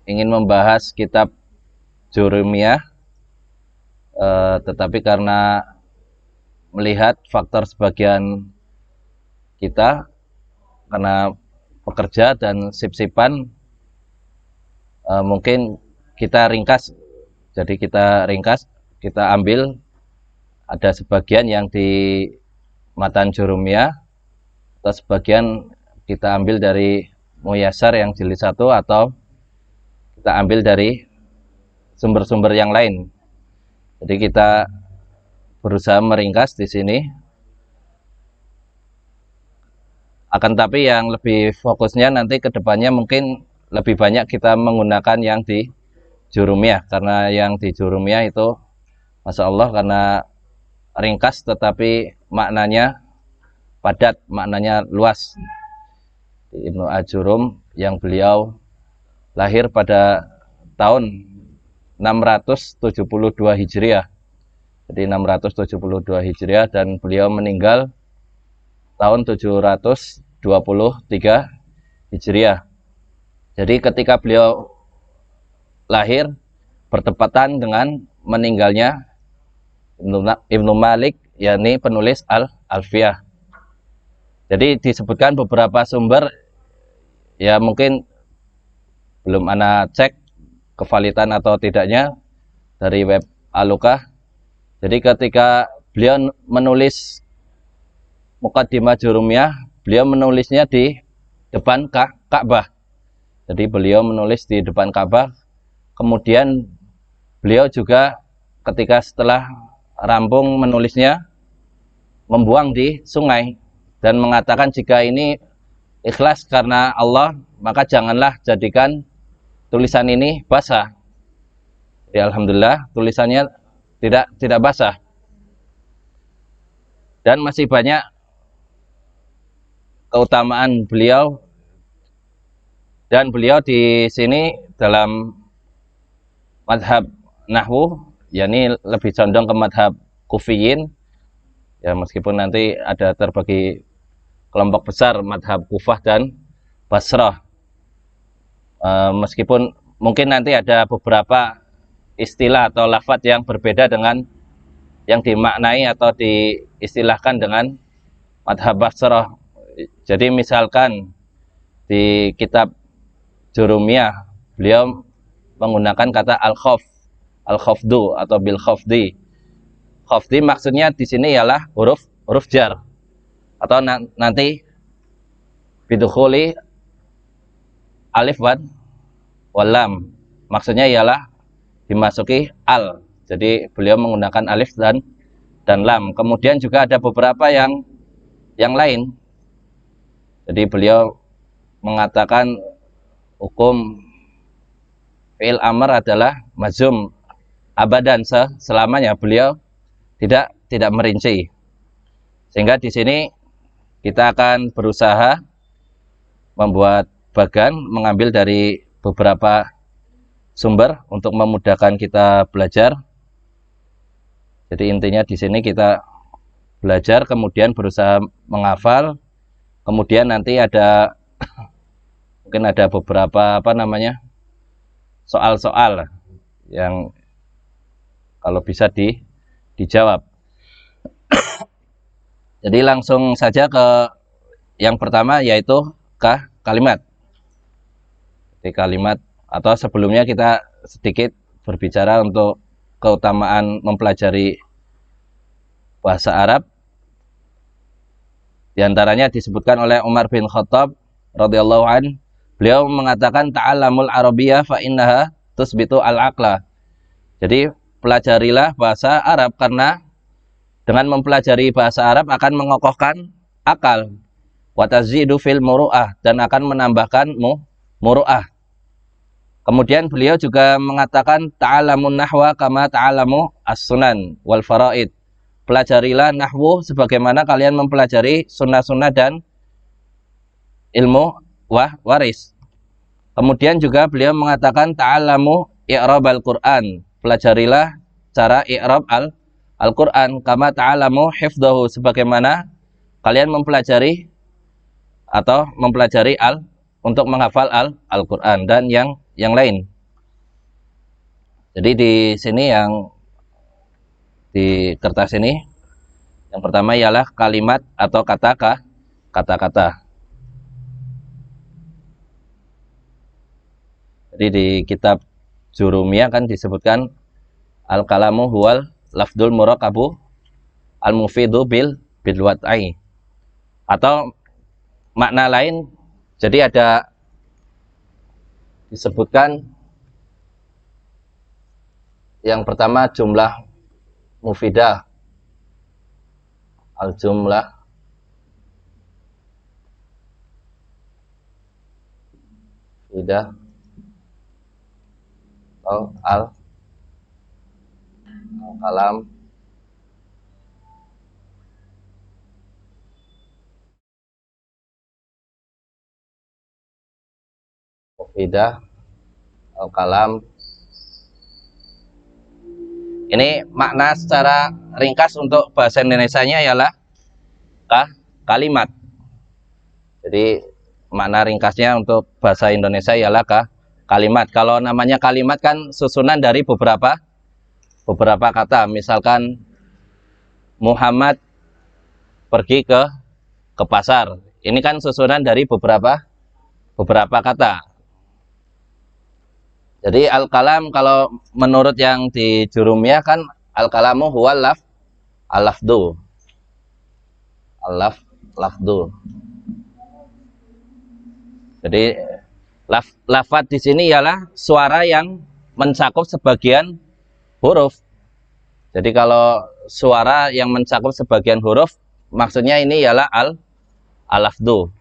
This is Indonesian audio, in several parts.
ingin membahas kitab Jurumiyah, tetapi karena melihat faktor sebagian kita karena pekerja dan sip-sipan, mungkin kita ringkas. Jadi kita ringkas, kita ambil ada sebagian yang di matan Jurumiyah, atau sebagian kita ambil dari Muyassar yang jilid 1, atau kita ambil dari sumber-sumber yang lain. Jadi kita berusaha meringkas di sini. Akan tapi yang lebih fokusnya nanti ke depannya mungkin lebih banyak kita menggunakan yang di Jurumiyah, karena yang di Jurumiyah itu Masya Allah karena ringkas tetapi maknanya padat, maknanya luas. Ibnu Ajurum yang beliau lahir pada tahun 672 Hijriah. Jadi 672 Hijriah, dan beliau meninggal tahun 723 Hijriah. Jadi ketika beliau lahir bertepatan dengan meninggalnya Ibnu Malik, yakni penulis Al-Alfiyah. Jadi disebutkan beberapa sumber, ya mungkin belum ana cek kevalitan atau tidaknya dari web Alukah. Jadi ketika beliau menulis Muqaddimah Jurumiyah, beliau menulisnya di depan Ka'bah. Jadi beliau menulis di depan Ka'bah. Kemudian beliau juga ketika setelah rampung menulisnya membuang di sungai dan mengatakan jika ini ikhlas karena Allah, maka janganlah jadikan tulisan ini basah. Ya alhamdulillah tulisannya tidak basah. Dan masih banyak keutamaan beliau, dan beliau di sini dalam madhab nahwu, yakni lebih condong ke madhab kufiyin, ya meskipun nanti ada terbagi kelompok besar madhab Kufah dan Basrah. Meskipun mungkin nanti ada beberapa istilah atau lafadz yang berbeda dengan yang dimaknai atau diistilahkan dengan madhab Basrah. Jadi misalkan di kitab Jurumiyah beliau menggunakan kata al-khafdu atau bil khafdi. Khafdi maksudnya di sini ialah huruf jar, atau nanti bidukhuli alif wal lam, maksudnya ialah dimasuki al. Jadi beliau menggunakan alif dan lam. Kemudian juga ada beberapa yang lain. Jadi beliau mengatakan hukum fi'il amr adalah mazum abadan, selamanya. Beliau tidak merinci. Sehingga di sini kita akan berusaha membuat bagan, mengambil dari beberapa sumber untuk memudahkan kita belajar. Jadi intinya di sini kita belajar, kemudian berusaha menghafal, kemudian nanti ada mungkin ada beberapa soal-soal yang kalau bisa dijawab. Jadi langsung saja ke yang pertama, yaitu kalimat. Jadi kalimat, atau sebelumnya kita sedikit berbicara untuk keutamaan mempelajari bahasa Arab. Di antaranya disebutkan oleh Umar bin Khattab radhiyallahu an, beliau mengatakan ta'allamul arabiyyah fa innaha tusbitu al-aqla. Jadi pelajarilah bahasa Arab karena dengan mempelajari bahasa Arab akan mengokohkan akal. Wa tazidu fil muru'ah, dan akan menambahkan muru'ah. Kemudian beliau juga mengatakan ta'alamun nahwa kama ta'alamu as-sunan wal faraid. Pelajarilah nahwu sebagaimana kalian mempelajari sunnah-sunnah dan ilmu waris. Kemudian juga beliau mengatakan ta'alamu i'rab al-Qur'an. Pelajarilah cara i'rab Al-Quran kama ta'alamu hifdahu, sebagaimana kalian mempelajari atau mempelajari untuk menghafal Al-Quran dan yang lain. Jadi di sini yang di kertas ini yang pertama ialah kalimat atau kata-kata. Jadi di kitab Jurumiyah kan disebutkan al-kalamu huwal lafdul murakabu al-mufidu bil wat'i. Atau makna lain, jadi ada disebutkan yang pertama jumlah mufidah, al-jumlah mufidah atau al-kalam mufidah, al-kalam. Ini makna secara ringkas untuk bahasa Indonesianya ialah kalimat. Jadi makna ringkasnya untuk bahasa Indonesia ialah kalimat. Kalau namanya kalimat kan susunan dari beberapa kata. Misalkan Muhammad pergi ke pasar. Ini kan susunan dari beberapa kata. Jadi al-kalam kalau menurut yang di Jurumiyah kan al-kalamu huwal al-lafdu. Al-lafdu. Jadi lafaz di sini ialah suara yang mencakup sebagian huruf. Jadi kalau suara yang mencakup sebagian huruf maksudnya ini ialah al-lafdu.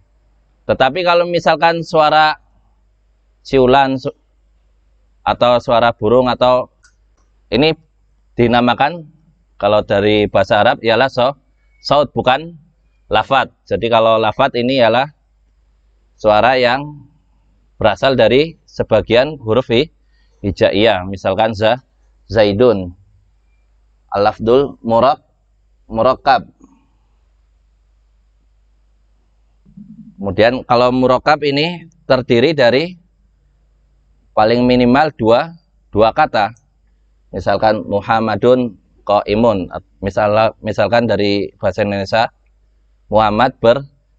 Tetapi kalau misalkan suara siulan atau suara burung atau ini dinamakan kalau dari bahasa Arab ialah saut, bukan lafaz. Jadi kalau lafaz ini ialah suara yang berasal dari sebagian huruf hijaiyah. Misalkan zaidun, al-lafdul murakkab. Kemudian kalau murakkab ini terdiri dari paling minimal dua kata. Misalkan Muhammadun qaimun. Misalkan dari bahasa Indonesia Muhammad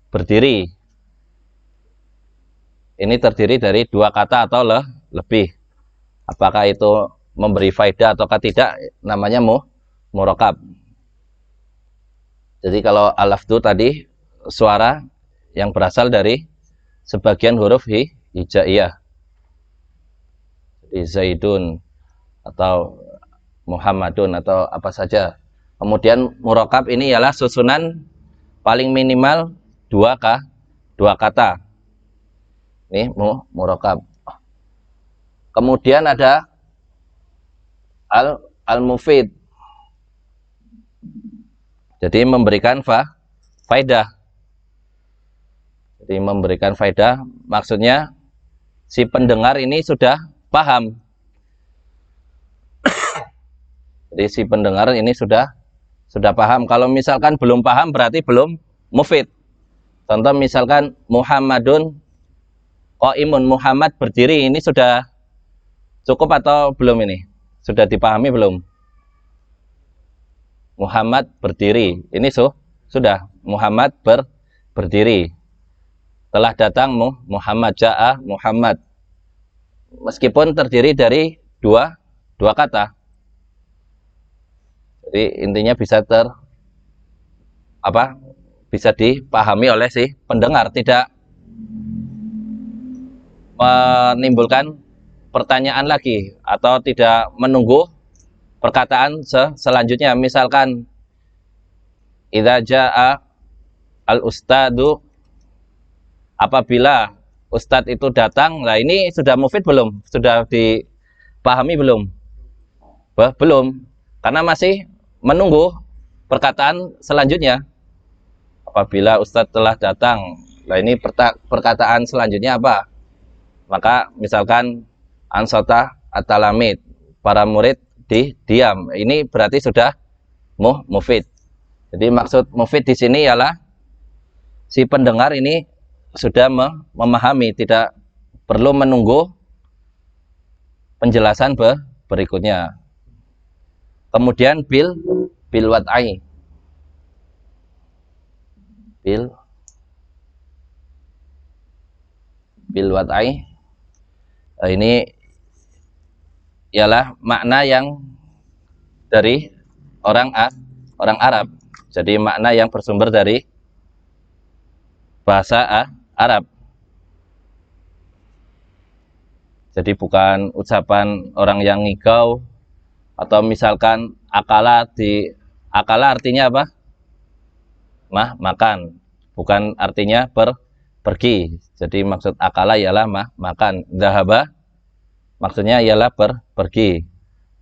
berdiri. Ini terdiri dari dua kata atau lebih. Apakah itu memberi faedah ataukah tidak, namanya murakkab. Jadi kalau al-lafdu tadi suara yang berasal dari sebagian huruf hijaiyah. Zaidun atau Muhammadun atau apa saja. Kemudian murakkab ini ialah susunan paling minimal dua kata. Ini murakkab. Kemudian ada al-mufid. Jadi memberikan faedah. Jadi memberikan faedah maksudnya si pendengar ini sudah paham. Jadi si pendengar ini sudah paham. Kalau misalkan belum paham berarti belum mufid. Contoh misalkan Muhammadun qaimun, Muhammad berdiri, ini sudah cukup atau belum ini? Sudah dipahami belum? Muhammad berdiri. Ini sudah Muhammad berdiri. Telah datang Muhammad, ja'a Muhammad. Meskipun terdiri dari dua kata. Jadi intinya bisa bisa dipahami oleh si pendengar, tidak menimbulkan pertanyaan lagi atau tidak menunggu perkataan selanjutnya. Misalkan idza jaa al-ustadu, apabila ustadz itu datang. Nah ini sudah mufid belum? Sudah dipahami belum? Belum, karena masih menunggu perkataan selanjutnya. Apabila ustadz telah datang, nah ini perkataan selanjutnya apa? Maka misalkan ansota at-talamid, para murid diam. Ini berarti sudah mufid. Jadi maksud mufid di sini ialah si pendengar ini sudah memahami, tidak perlu menunggu penjelasan berikutnya. Kemudian bil wad'i. Bil wad'i. Ini ialah makna yang dari orang Arab. Jadi makna yang bersumber dari bahasa Arab. Jadi bukan ucapan orang yang ngigau, atau misalkan akala artinya apa? Makan. Bukan artinya pergi. Jadi maksud akala ialah makan. Dhahaba maksudnya ialah pergi.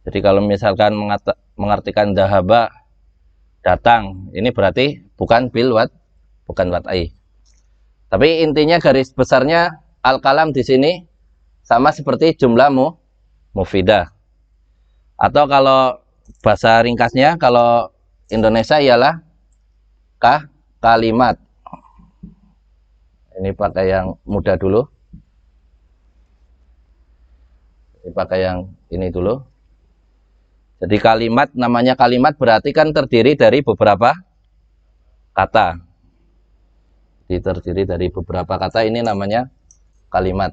Jadi kalau misalkan mengartikan dhahaba datang, ini berarti bukan wad'i. Tapi intinya garis besarnya al-kalam di sini sama seperti jumlah mufidah. Atau kalau bahasa ringkasnya, kalau Indonesia ialah kalimat. Ini pakai yang mudah dulu. Ini pakai yang ini dulu. Jadi kalimat, namanya kalimat berarti kan terdiri dari beberapa kata. Jadi terdiri dari beberapa kata, ini namanya kalimat.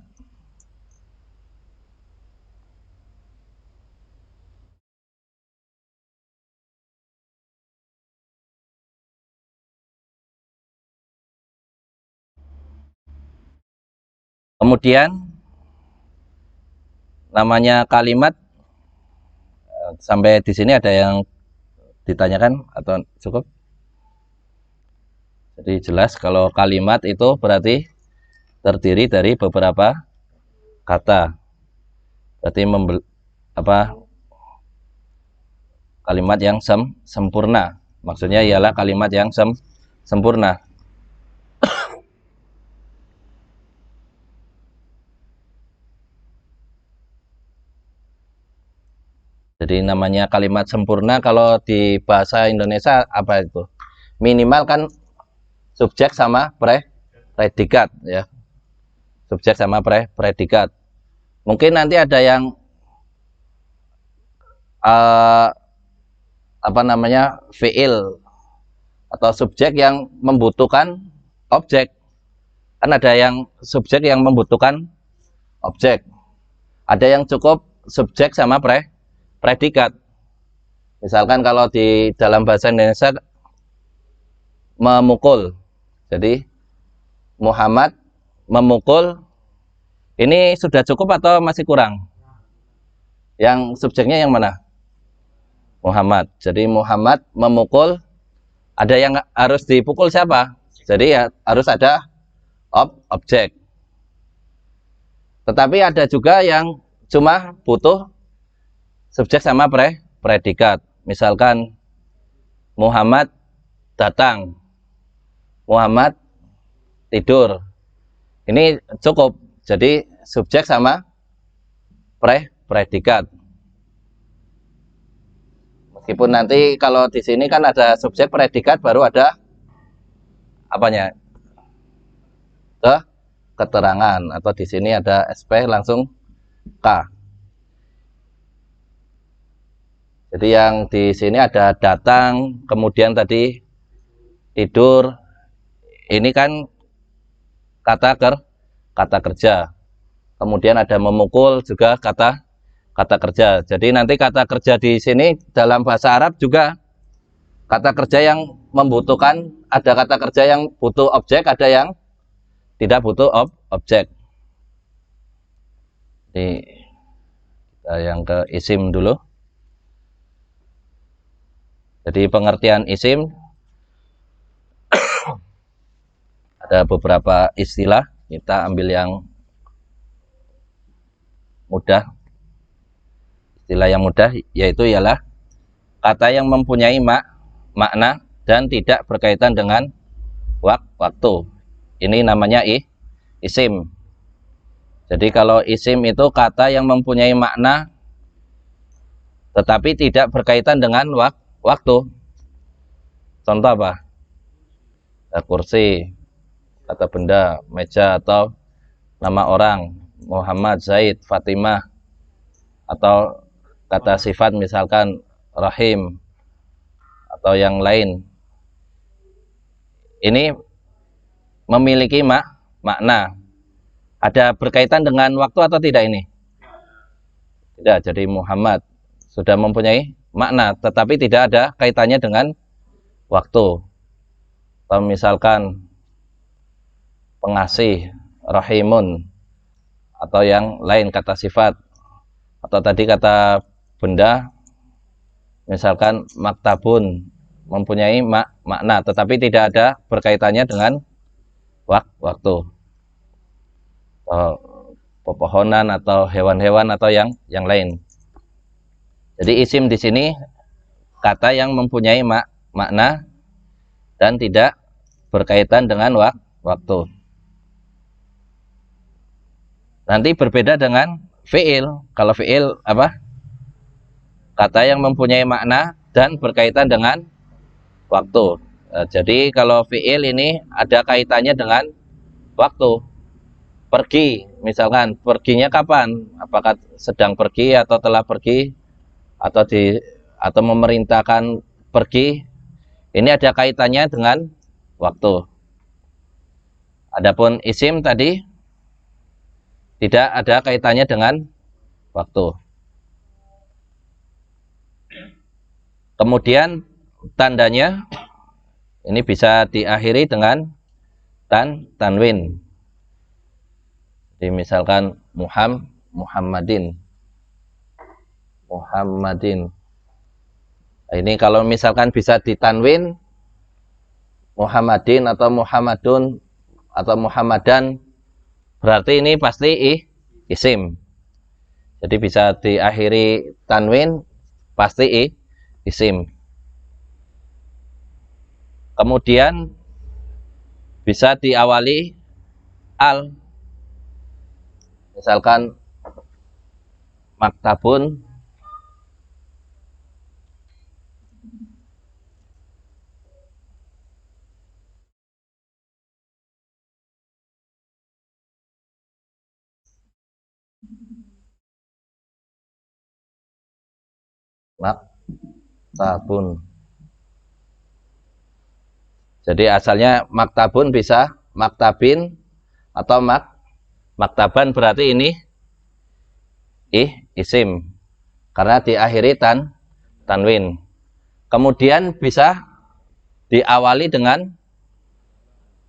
Kemudian namanya kalimat, sampai di sini ada yang ditanyakan atau cukup? Jadi jelas kalau kalimat itu berarti terdiri dari beberapa kata. Berarti kalimat yang sempurna. Maksudnya ialah kalimat yang sempurna. Jadi namanya kalimat sempurna kalau di bahasa Indonesia apa itu? Minimal kan subjek sama predikat ya. Subjek sama predikat. Mungkin nanti ada yang fiil atau subjek yang membutuhkan objek. Kan ada yang subjek yang membutuhkan objek. Ada yang cukup subjek sama predikat. Misalkan kalau di dalam bahasa Indonesia memukul. Jadi Muhammad memukul, ini sudah cukup atau masih kurang? Yang subjeknya yang mana? Muhammad. Jadi Muhammad memukul, ada yang harus dipukul siapa? Jadi ya harus ada objek. Tetapi ada juga yang cuma butuh subjek sama predikat. Misalkan Muhammad datang, Muhammad tidur. Ini cukup. Jadi subjek sama predikat. Meskipun nanti kalau di sini kan ada subjek predikat, baru ada apanya? Keterangan, atau di sini ada SP langsung K. Jadi yang di sini ada datang, kemudian tadi tidur. Ini kan kata kerja. Kemudian ada memukul juga kata kerja. Jadi nanti kata kerja di sini dalam bahasa Arab juga kata kerja yang membutuhkan, ada kata kerja yang butuh objek, ada yang tidak butuh objek. Ini kita yang ke isim dulu. Jadi pengertian isim ada beberapa istilah, kita ambil yang mudah. Istilah yang mudah yaitu ialah kata yang mempunyai makna dan tidak berkaitan dengan waktu. Ini namanya isim. Jadi kalau isim itu kata yang mempunyai makna tetapi tidak berkaitan dengan waktu. Contoh apa? Kursi, kata benda, meja, atau nama orang, Muhammad, Zaid, Fatimah, atau kata sifat misalkan rahim atau yang lain, ini memiliki makna. Ada berkaitan dengan waktu atau tidak ini? Tidak. Jadi Muhammad sudah mempunyai makna, tetapi tidak ada kaitannya dengan waktu. Atau misalkan pengasih, rahimun, atau yang lain kata sifat, atau tadi kata benda, misalkan maktabun, mempunyai makna, tetapi tidak ada berkaitannya dengan waktu. Atau pepohonan atau hewan-hewan atau yang lain. Jadi isim di sini kata yang mempunyai makna dan tidak berkaitan dengan waktu. Nanti berbeda dengan fi'il. Kalau fi'il apa? Kata yang mempunyai makna dan berkaitan dengan waktu. Jadi kalau fi'il ini ada kaitannya dengan waktu. Pergi, misalkan perginya kapan? Apakah sedang pergi atau telah pergi atau memerintahkan pergi? Ini ada kaitannya dengan waktu. Adapun isim tadi tidak ada kaitannya dengan waktu. Kemudian tandanya ini bisa diakhiri dengan tanwin. Jadi misalkan Muhammadin. Ini kalau misalkan bisa ditanwin Muhammadin atau Muhammadun atau Muhammadan, berarti ini pasti isim. Jadi bisa diakhiri tanwin, pasti isim. Kemudian bisa diawali al. Misalkan maktabun, maktabun. Jadi asalnya maktabun bisa maktabin atau maktaban, berarti ini isim karena diakhiri tanwin. Kemudian bisa diawali dengan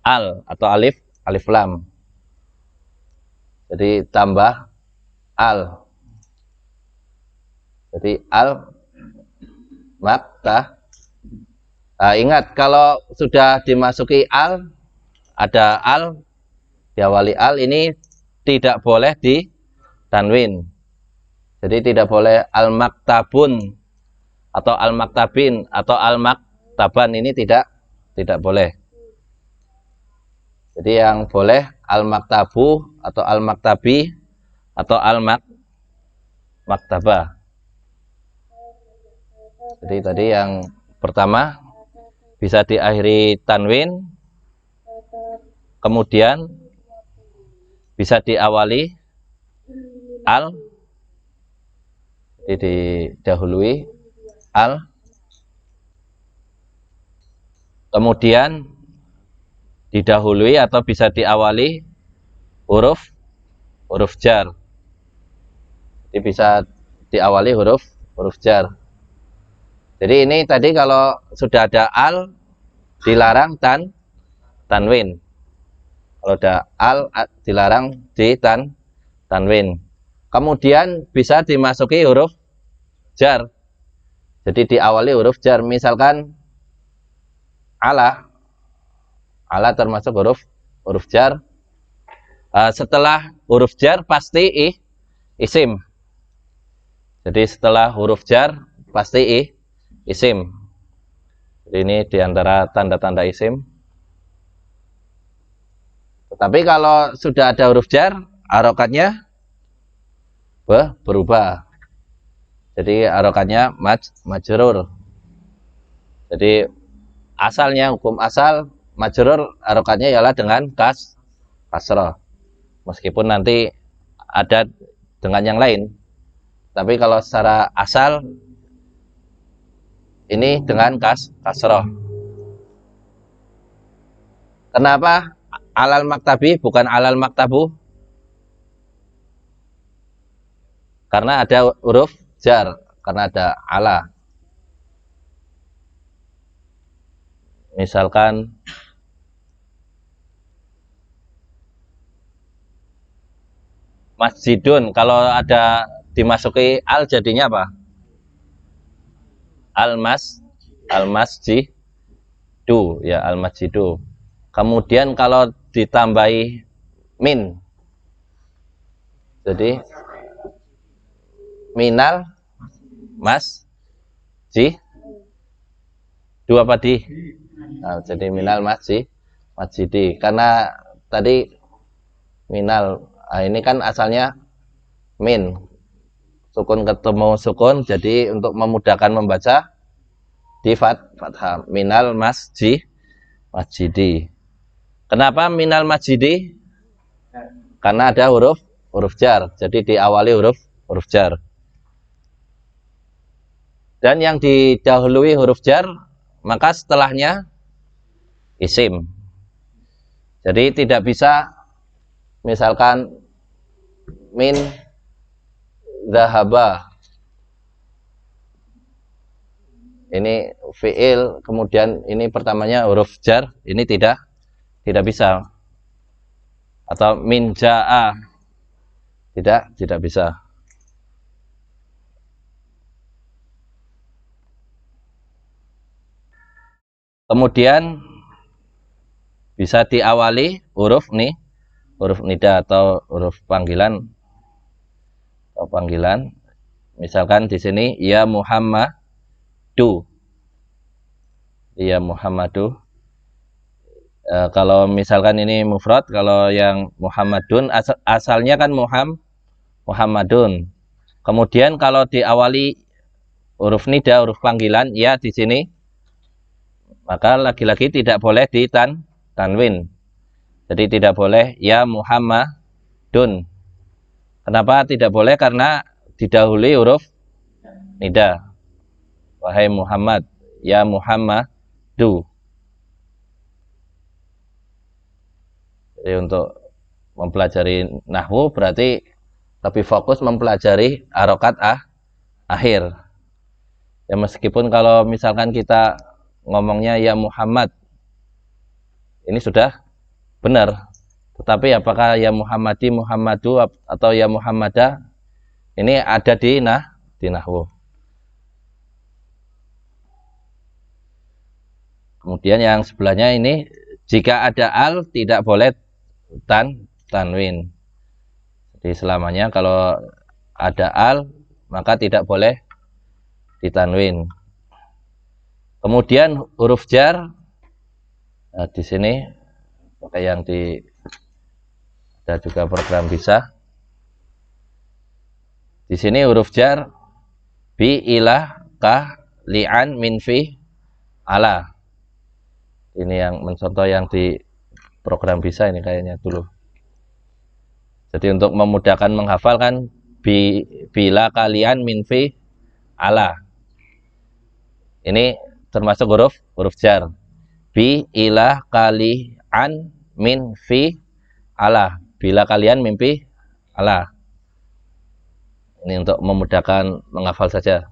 al atau alif lam. Jadi tambah al. Jadi al ingat kalau sudah dimasuki al, ada al, diawali al, ini tidak boleh di tanwin. Jadi tidak boleh al-maktabun atau al-maktabin atau al-maktaban, ini tidak boleh. Jadi yang boleh al-maktabu atau al-maktabi atau al-maktabah. Jadi tadi yang pertama bisa diakhiri tanwin, kemudian bisa diawali al, jadi didahului al, kemudian didahului atau bisa diawali huruf jar. Jadi bisa diawali huruf jar. Jadi ini tadi kalau sudah ada al dilarang tanwin. Kalau ada al dilarang di tanwin. Kemudian bisa dimasuki huruf jar. Jadi diawali huruf jar. Misalkan ala termasuk huruf jar. Setelah huruf jar pasti isim. Jadi setelah huruf jar pasti isim. Jadi ini diantara tanda-tanda isim. Tetapi kalau sudah ada huruf jar, harokatnya berubah. Jadi harokatnya majrur. Jadi asalnya, hukum asal majrur, harokatnya ialah dengan kasrah. Meskipun nanti ada dengan yang lain. Tapi kalau secara asal ini dengan kasroh. Kenapa alal maktabi bukan alal maktabu? Karena ada huruf jar, karena ada ala. Misalkan masjidun, kalau ada dimasuki al jadinya apa? Al masjidu, ya al masjidu. Kemudian kalau ditambahi min, jadi minal masjid dua apa di? Nah, jadi minal masjidi. Karena tadi minal, nah ini kan asalnya min, sukun ketemu sukun, jadi untuk memudahkan membaca di fathah minal masjidi. Kenapa minal masjidi? Karena ada huruf jar, jadi diawali huruf jar. Dan yang didahului huruf jar, maka setelahnya isim. Jadi tidak bisa misalkan min dhahaba, ini fi'il, kemudian ini pertamanya huruf jar, ini tidak bisa. Atau min ja'a, tidak bisa. Kemudian bisa diawali huruf nida atau huruf panggilan. Misalkan di sini ya Muhammadu. Ya Muhammadu. Kalau misalkan ini mufrad, kalau yang Muhammadun asalnya kan Muhammadun. Kemudian kalau diawali huruf nida, huruf panggilan ya di sini, maka lagi-lagi tidak boleh tanwin. Jadi tidak boleh ya Muhammadun. Kenapa tidak boleh? Karena didahului huruf nida. Wahai Muhammad, ya Muhammadu. Jadi untuk mempelajari nahwu berarti lebih fokus mempelajari harokat akhir. Ya meskipun kalau misalkan kita ngomongnya ya Muhammad, ini sudah benar. Tetapi apakah ya Muhammadi, Muhammadu atau ya Muhammadah, ini ada di nahwu. Kemudian yang sebelahnya ini, jika ada al tidak boleh tanwin. Jadi selamanya kalau ada al maka tidak boleh ditanwin. Kemudian huruf jar, nah, di sini pakai yang ada juga program bisa. Di sini huruf jar bi ilah kah li'an min fi ala. Ini yang mencontoh yang di program bisa ini kayaknya dulu. Jadi untuk memudahkan menghafal kan bila kalian min fi ala. Ini termasuk huruf jar. Bi ilah kalian min fi ala. Bila kalian mimpi ala. Ini untuk memudahkan menghafal saja.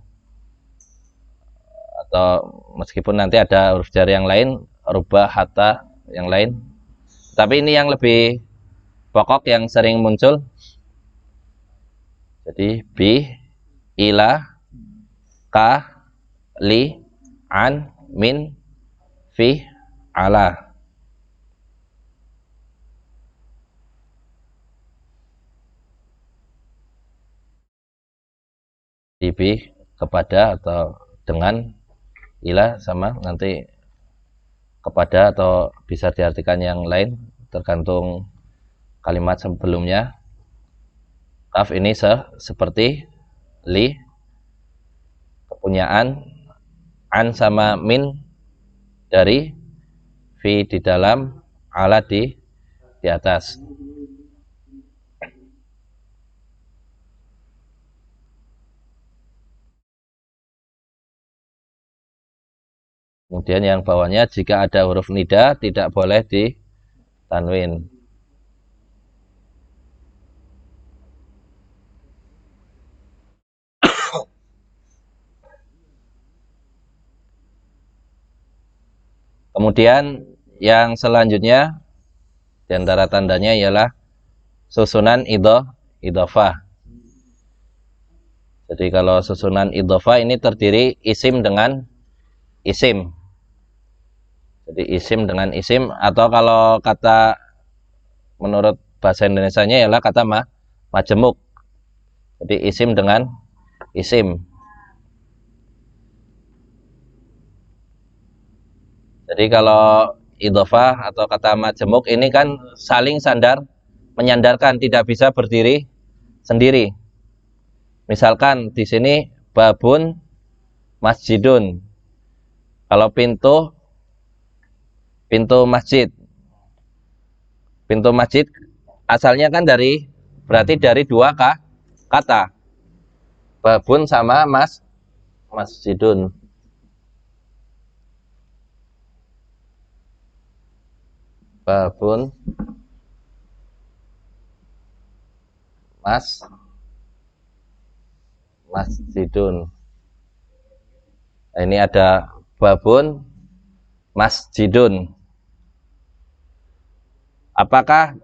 Atau meskipun nanti ada huruf jar yang lain, rubah, hatta, yang lain. Tapi ini yang lebih pokok yang sering muncul. Jadi bi ila ka li an min fi ala. Bi kepada atau dengan, ila sama nanti kepada atau bisa diartikan yang lain tergantung kalimat sebelumnya. Kaf ini seperti li, kepunyaan, an sama min dari, fi di dalam, ala di atas. Kemudian yang bawahnya jika ada huruf nida tidak boleh di tanwin. Kemudian yang selanjutnya di antara tandanya ialah susunan idhofah. Jadi kalau susunan idhofah ini terdiri isim dengan isim. Jadi isim dengan isim, atau kalau kata menurut bahasa Indonesianya ialah kata majemuk. Jadi isim dengan isim. Jadi kalau idhofah atau kata majemuk ini kan saling menyandarkan, tidak bisa berdiri sendiri. Misalkan di sini babun masjidun. Kalau pintu masjid. Pintu masjid asalnya kan berarti dari dua kata. Babun sama masjidun. Babun masjidun. Nah, ini ada babun masjidun. Apakah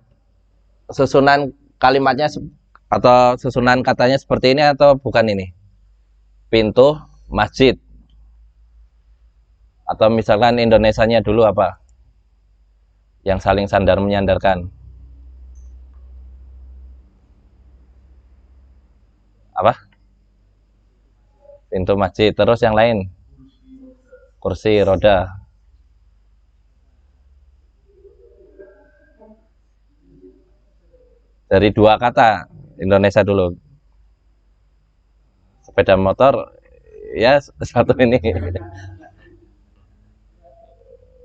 susunan kalimatnya atau susunan katanya seperti ini atau bukan ini? Pintu masjid. Atau misalkan Indonesianya dulu apa? Yang saling sandar menyandarkan. Apa? Pintu masjid. Terus yang lain? Kursi roda. Dari dua kata Indonesia dulu. Sepeda motor ya satu ini.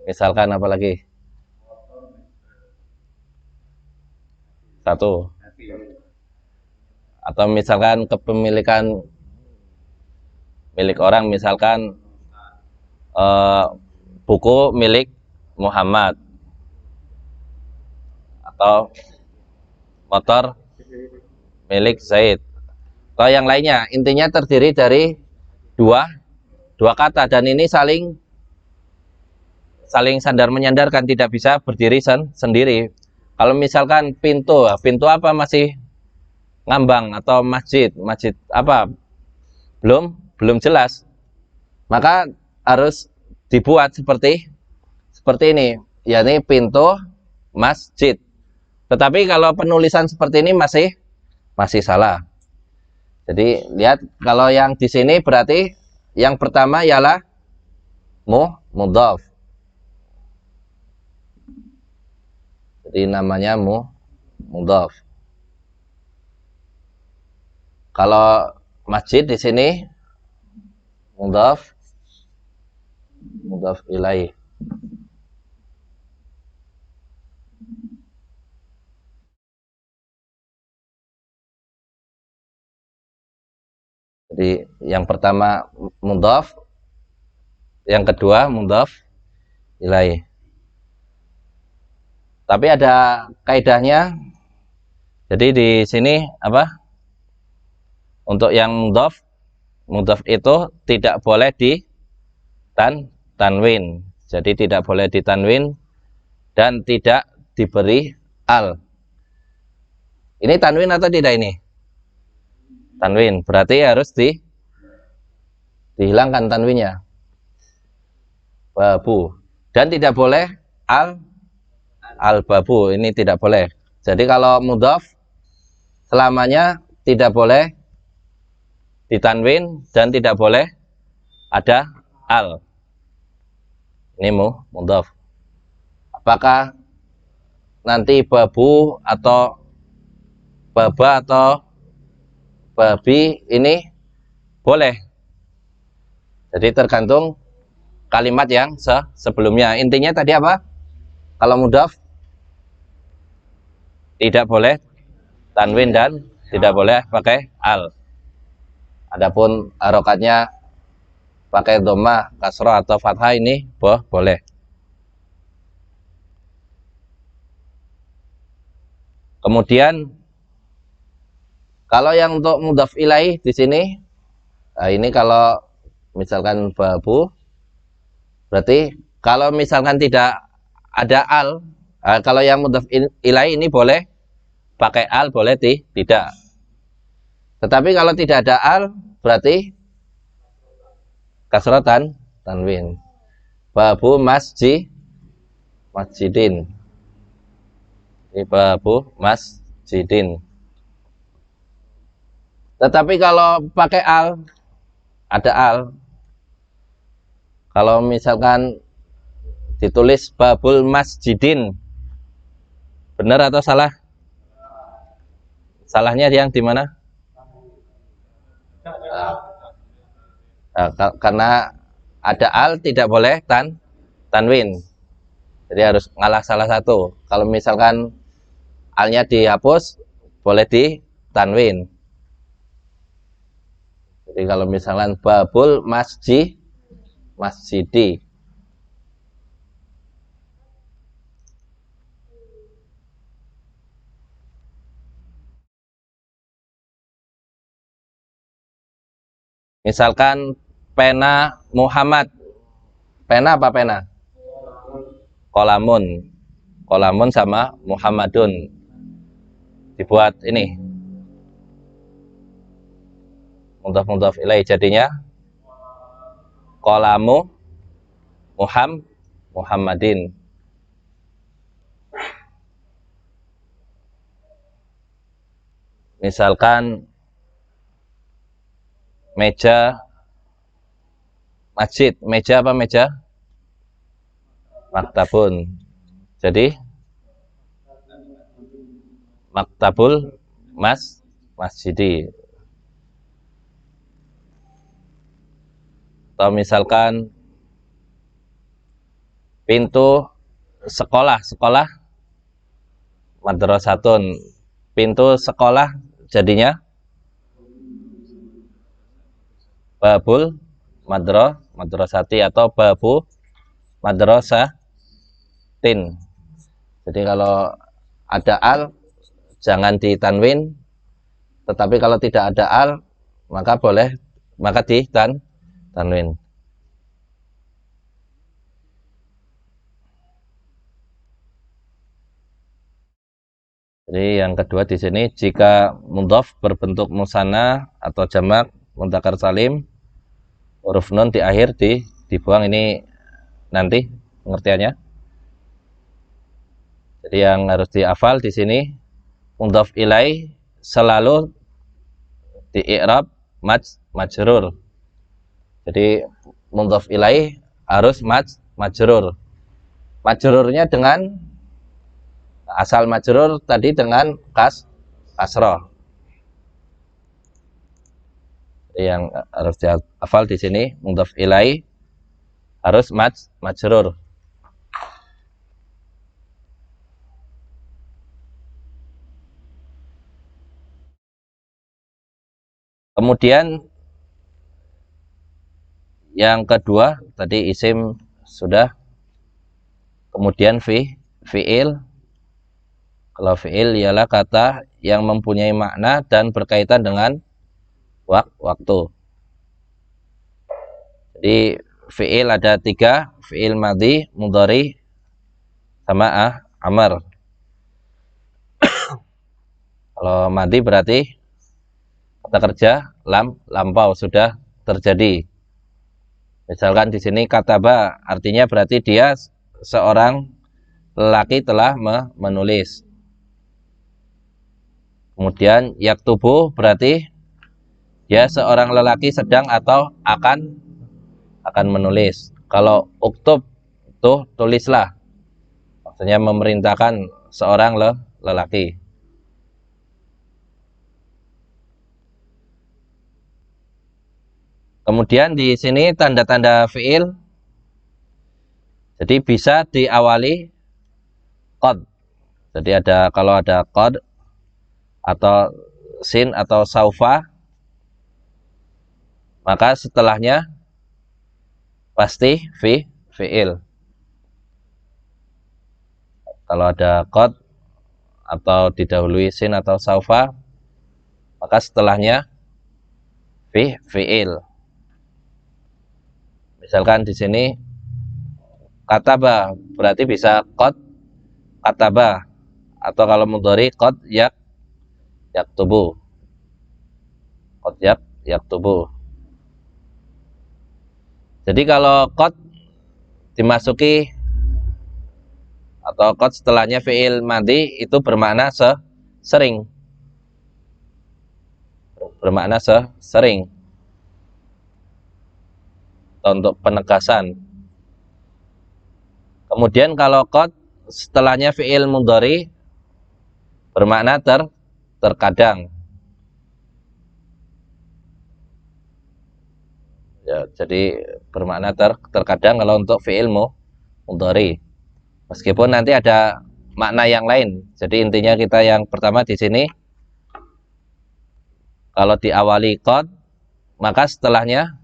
Misalkan apa lagi? Satu. Atau misalkan kepemilikan milik orang, misalkan buku milik Muhammad atau motor milik Zaid atau yang lainnya. Intinya terdiri dari dua kata dan ini saling sandar menyandarkan, tidak bisa berdiri sendiri. Kalau misalkan pintu apa masih ngambang, atau masjid apa belum jelas, maka harus dibuat seperti ini, yakni pintu masjid. Tetapi kalau penulisan seperti ini masih salah. Jadi lihat, kalau yang di sini berarti yang pertama ialah mudhaf. Jadi namanya mudhaf. Kalau masjid di sini mudhaf ilaih. Jadi yang pertama mudhaf, yang kedua mudhaf ilaih. Tapi ada kaidahnya. Jadi di sini apa? Untuk yang mudhaf itu tidak boleh di tanwin. Jadi tidak boleh ditanwin dan tidak diberi al. Ini tanwin atau tidak ini? Tanwin. Berarti harus dihilangkan tanwinnya. Babu. Dan tidak boleh al babu. Ini tidak boleh. Jadi kalau mudhaf selamanya tidak boleh ditanwin dan tidak boleh ada al. Ini mudhaf. Apakah nanti babu atau baba atau babi ini boleh? Jadi tergantung kalimat yang sebelumnya. Intinya tadi apa? Kalau mudhaf tidak boleh tanwin dan tidak boleh pakai al. Adapun harokatnya pakai dhammah, kasrah atau fathah ini boleh. Kemudian kalau yang untuk mudhaf ilaih di sini, nah ini kalau misalkan babu, berarti kalau misalkan tidak ada al, kalau yang mudhaf ilaih ini boleh pakai al, boleh tidak. Tetapi kalau tidak ada al, berarti kasrotan tanwin. Babu masjidin. Ini babu masjidin. Tetapi kalau pakai al, ada al. Kalau misalkan ditulis babul masjidin, benar atau salah? Salahnya yang di mana? Karena ada al tidak boleh tanwin. Jadi harus ngalah salah satu. Kalau misalkan alnya dihapus, boleh ditanwin. Jadi kalau misalkan babul masjidi. Misalkan pena Muhammad. Pena apa pena? Kolamun sama Muhammadun. Dibuat ini mudhaf ilaih, jadinya kolamu Muhammadin. Misalkan meja masjid, meja apa meja? Maktabun. Jadi maktabul masjidi. Atau misalkan pintu sekolah madrasatun. Pintu sekolah jadinya babul madrasati atau babu madrasatin. Jadi kalau ada al jangan ditanwin, tetapi kalau tidak ada al maka ditanwin. Jadi yang kedua di sini, jika mudhaf berbentuk musanna atau jamak mudzakkar salim, huruf nun di akhir dibuang. Ini nanti pengertiannya. Jadi yang harus dihafal di sini, mudhaf ilaih selalu di i'rab majrur. Jadi mudhaf ilaih harus majrur. Majrurnya dengan asal majrur tadi dengan kasroh. Yang harus dihafal di sini, mudhaf ilaih harus majrur. Kemudian yang kedua tadi isim sudah, kemudian fi'il. Kalau fi'il ialah kata yang mempunyai makna dan berkaitan dengan waktu. Jadi fi'il ada 3, fi'il madhi, mudhari, sama amr. Kalau madhi berarti kata kerja lampau, sudah terjadi. Misalkan di sini kataba, artinya berarti dia seorang lelaki telah menulis. Kemudian yaktubu berarti dia seorang lelaki sedang atau akan menulis. Kalau uktub tuh tulislah, maksudnya memerintahkan seorang lelaki. Kemudian di sini tanda-tanda fi'il, jadi bisa diawali qad. Jadi kalau ada qad atau sin atau saufa, maka setelahnya pasti fi'il. Kalau ada qad atau didahului sin atau saufa, maka setelahnya fi'il. Misalkan di sini kataba, berarti bisa qad kataba, atau kalau mudhari qad yaktubu. Qad yaktubu. Jadi kalau qad dimasuki atau qad setelahnya fi'il madhi itu bermakna sering. Bermakna sering. Untuk penegasan. Kemudian kalau qad setelahnya fi'il mudhari bermakna terkadang. Ya, jadi bermakna terkadang kalau untuk fi'il mudhari. Meskipun nanti ada makna yang lain. Jadi intinya kita yang pertama di sini kalau diawali qad maka setelahnya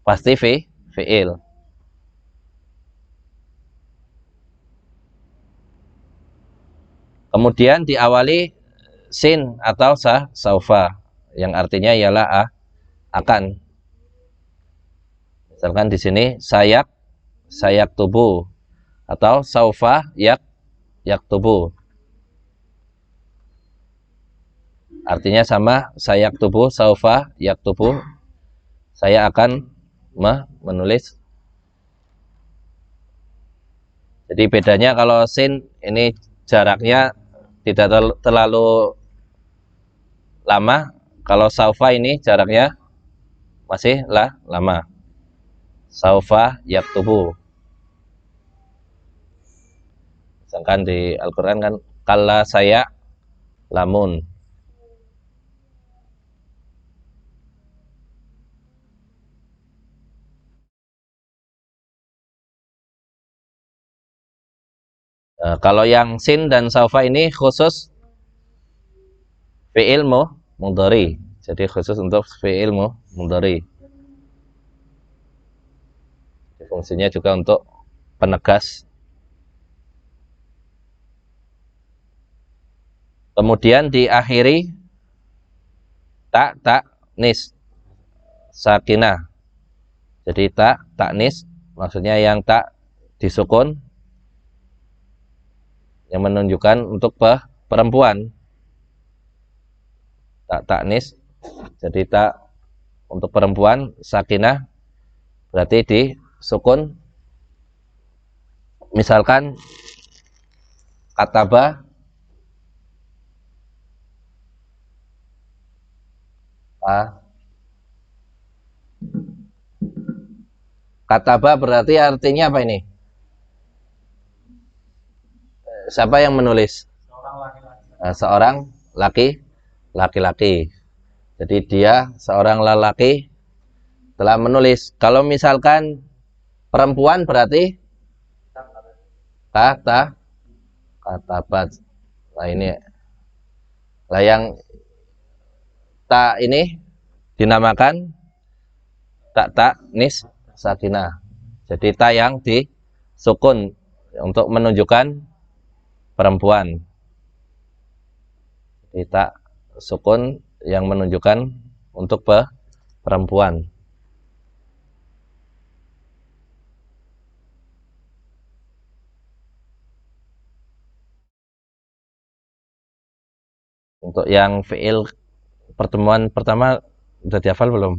pasti fi'il. Kemudian diawali sin atau saufa yang artinya ialah akan. Misalkan di sini sayak tubuh atau saufa yaktubu. Artinya sama, sayak tubuh saufa yaktubu. Saya akan menulis. Jadi bedanya kalau sin ini jaraknya tidak terlalu lama, kalau saufa ini jaraknya masih lama. Saufa yaktubu. Misalkan di Al-Quran kan kalla saya lamun. Nah, kalau yang sin dan saufa ini khusus fi'il mudhari. Jadi khusus untuk fi'il mudhari. Fungsinya juga untuk penegas. Kemudian diakhiri taknis sakinah. Jadi taknis maksudnya yang tak disukun yang menunjukkan untuk perempuan. Taknis. Jadi tak untuk perempuan, sakinah berarti disukun. Misalkan kataba kataba berarti artinya apa ini? Siapa yang menulis? Seorang laki-laki. Jadi dia seorang lelaki telah menulis. Kalau misalkan perempuan berarti katabat. Nah ini lah yang ini dinamakan taknis sakinah. Jadi ta yang disukun untuk menunjukkan perempuan. Jadi ta sukun yang menunjukkan untuk perempuan. Untuk yang fi'il pertemuan pertama udah dihafal belum?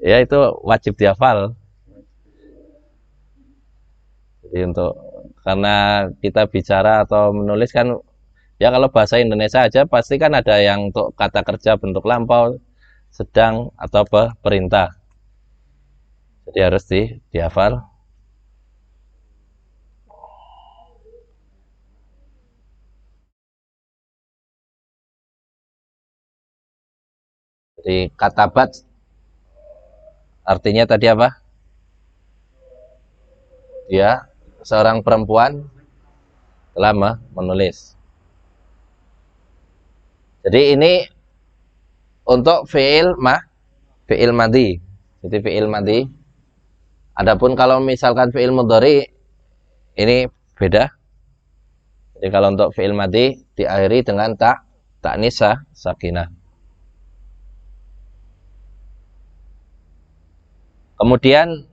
Ya itu wajib dihafal. Jadi untuk karena kita bicara atau menulis kan ya kalau bahasa Indonesia aja pasti kan ada yang untuk kata kerja bentuk lampau, sedang atau perintah. Jadi harus dihafal. Jadi katabat artinya tadi apa? Dia seorang perempuan telah menulis. Jadi ini untuk fi'il madhi. Jadi fi'il madhi. Adapun kalau misalkan fi'il mudhari ini beda. Jadi kalau untuk fi'il madhi diakhiri dengan ta'nis sakinah. Kemudian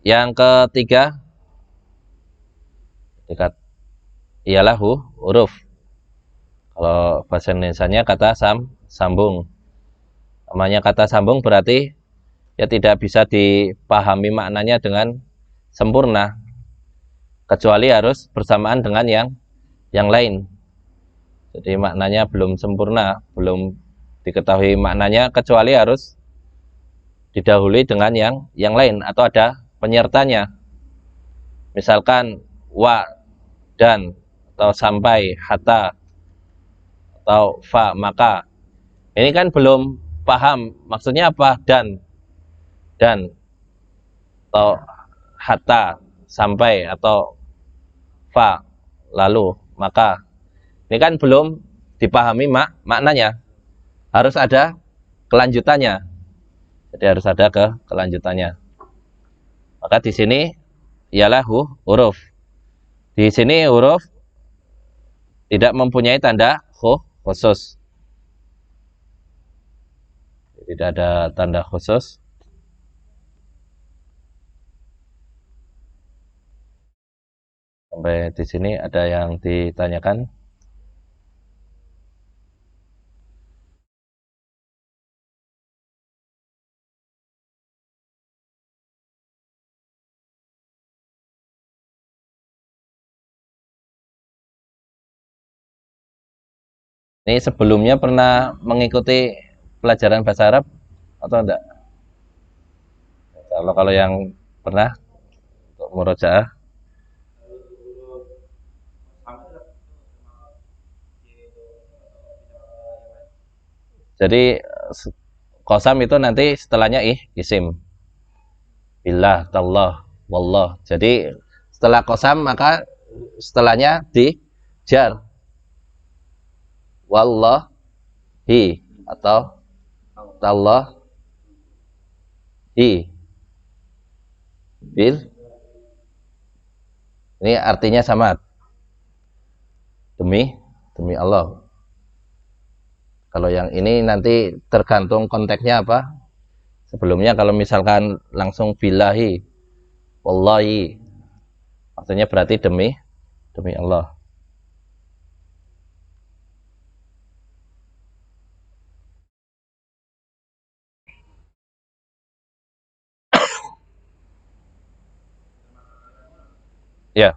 yang ketiga ialah huruf. Kalau bahasa Indonesianya kata sambung. Namanya kata sambung berarti ya tidak bisa dipahami maknanya dengan sempurna, kecuali harus bersamaan dengan yang lain. Jadi maknanya belum sempurna, belum diketahui maknanya, kecuali harus didahului dengan yang lain atau ada penyertanya. Misalkan wa, dan, atau sampai, hatta, atau fa, maka. Ini kan belum paham maksudnya apa, dan atau hatta, sampai, atau fa, lalu, maka. Ini kan belum dipahami maknanya. Harus ada kelanjutannya. Jadi harus ada kelanjutannya. Maka di sini ialah huruf. Di sini huruf tidak mempunyai tanda khusus. Tidak ada tanda khusus. Sampai di sini ada yang ditanyakan? Ini sebelumnya pernah mengikuti pelajaran bahasa Arab atau enggak? Kalau yang pernah untuk murojaah. Jadi qasam itu nanti setelahnya isim. Billah, tallah, wallah. Jadi setelah qasam maka setelahnya di jar. Wallahi atau tallahi. Bil. Ini artinya sama. Demi Allah. Kalau yang ini nanti tergantung konteksnya apa. Sebelumnya kalau misalkan langsung billahi, wallahi, maksudnya berarti demi Allah. Ya.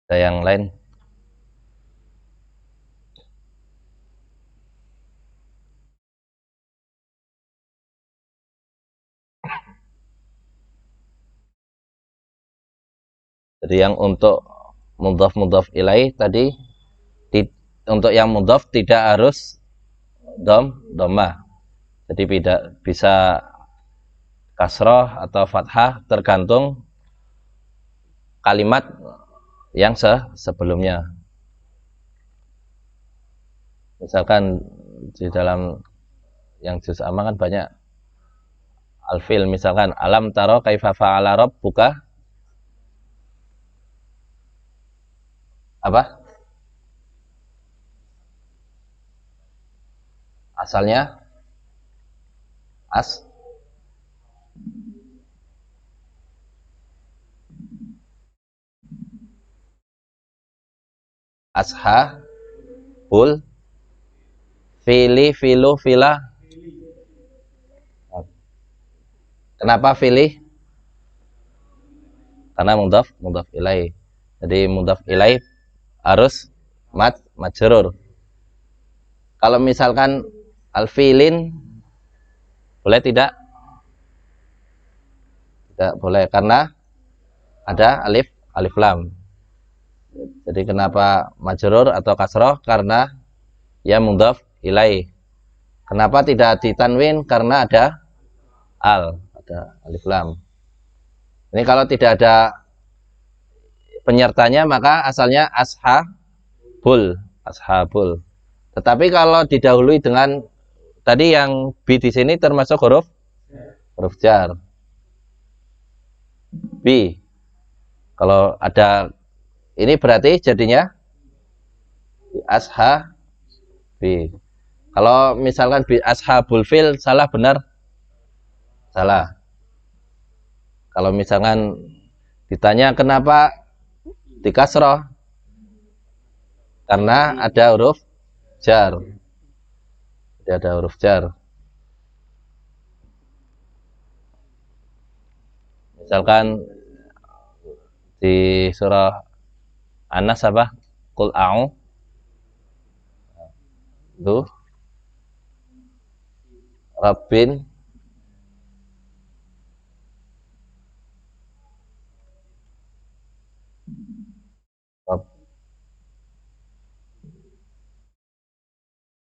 Ada yang lain? Jadi yang untuk mudhaf ilaih tadi untuk yang mudhaf tidak harus dhammah. Jadi tidak bisa kasroh atau fathah, tergantung kalimat yang sebelumnya. Misalkan di dalam yang juz amma kan banyak al-fil, misalkan alam taro kaifa fa'ala rabbuka, apa? Asalnya ashabul filu fila. Kenapa filih? Karena mudhaf ilaih. Jadi mudhaf ilaih harus majrur. Kalau misalkan al-filin boleh tidak? Tidak boleh karena ada alif lam. Jadi kenapa majrur atau kasroh? Karena ya mudhaf ilaih. Kenapa tidak ditanwin? Karena ada ada alif lam. Ini kalau tidak ada penyertanya maka asalnya ashabul. Tetapi kalau didahului dengan tadi yang bi di sini termasuk huruf jar. Bi. Kalau ada ini berarti jadinya bi. Kalau misalkan bi ashabul fil salah benar? Salah. Kalau misalkan ditanya kenapa dikasroh? Karena ada huruf jar. Jadi ada huruf jar. Misalkan di surah Anas apa? Qul a'u itu Rabbin Rabb.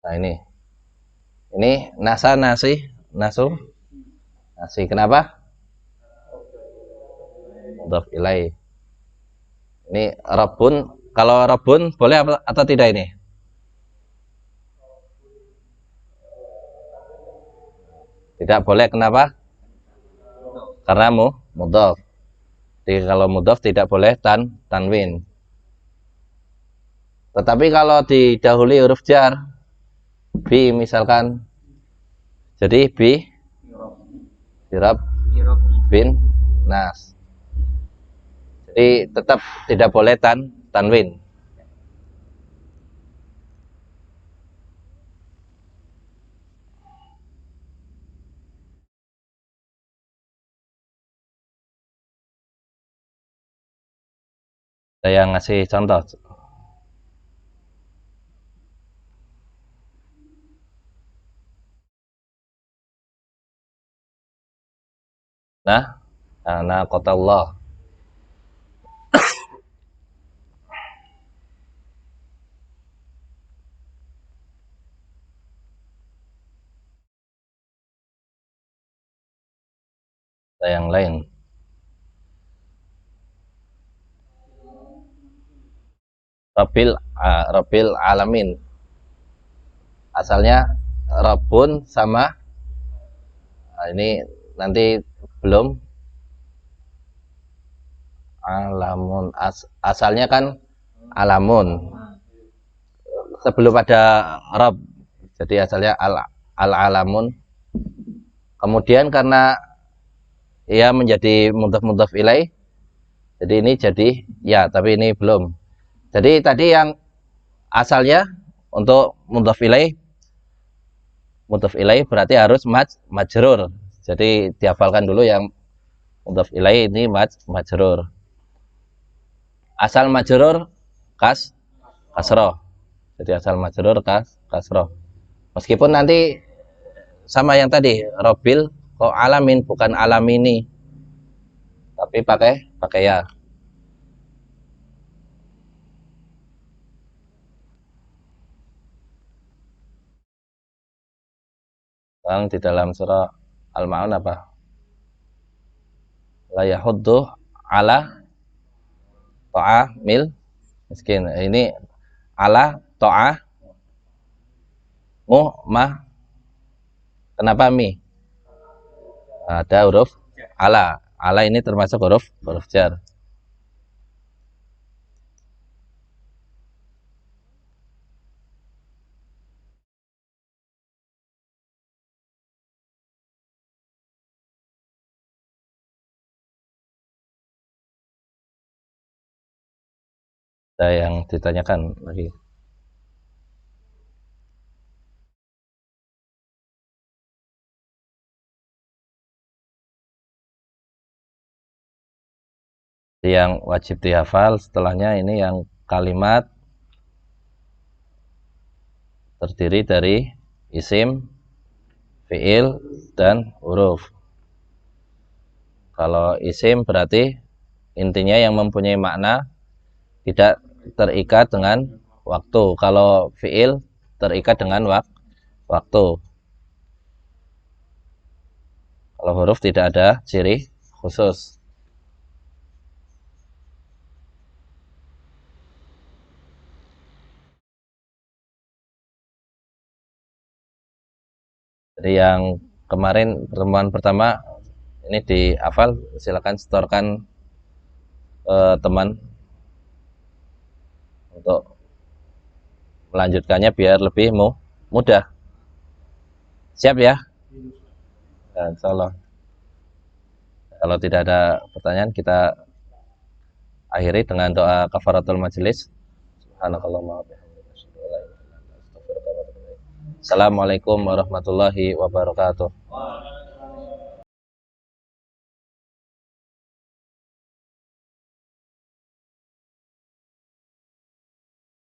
Nah ini nasu nasi. Kenapa? Mudhaf ilai. Ini Rabbun. Kalau Rabbun boleh apa, atau tidak ini? Tidak boleh. Kenapa? Karena mudhaf. Jadi kalau mudhaf tidak boleh tanwin. Tetapi kalau didahului huruf jar, bi misalkan, jadi bi Rabb bin nas. Jadi tetap tidak boleh tanwin. Saya ngasih contoh. Nah kota Allah. Yang lain. Rabbil alamin. Asalnya Rabbun sama ini nanti belum alamun. Asalnya kan alamun. Sebelum ada Rabb. Jadi asalnya al-alamun. Kemudian karena ia menjadi mudhaf ilaih, jadi ini jadi ya, tapi ini belum. Jadi tadi yang asalnya untuk mudhaf ilaih berarti harus majrur. Jadi dihafalkan dulu yang mudhaf ilaih ini majrur. Asal majrur kasroh. Jadi asal majrur kasroh. Meskipun nanti sama yang tadi Rabbil kok alamin bukan alamini, tapi pakai ya. Sekarang di dalam surah Al-Ma'un apa? La yahuddu ala ta'amil miskin. Ini ala ta'ah mah. Kenapa mi? Ada huruf ala. Ala ini termasuk huruf jar. Ada yang ditanyakan lagi. Yang wajib dihafal setelahnya ini yang kalimat terdiri dari isim, fiil, dan huruf. Kalau isim berarti intinya yang mempunyai makna tidak terikat dengan waktu. Kalau fiil terikat dengan waktu. Kalau huruf tidak ada ciri khusus. Jadi yang kemarin pertemuan pertama ini dihafal, silakan setorkan teman untuk melanjutkannya biar lebih mudah. Siap ya? Ya, insya Allah. Kalau tidak ada pertanyaan, kita akhiri dengan doa kafaratul majelis. Subhanakallahumma wa bihamdika asyhadu an la ilaha illa anta astaghfiruka wa atubu ilaik. Assalamualaikum warahmatullahi wabarakatuh.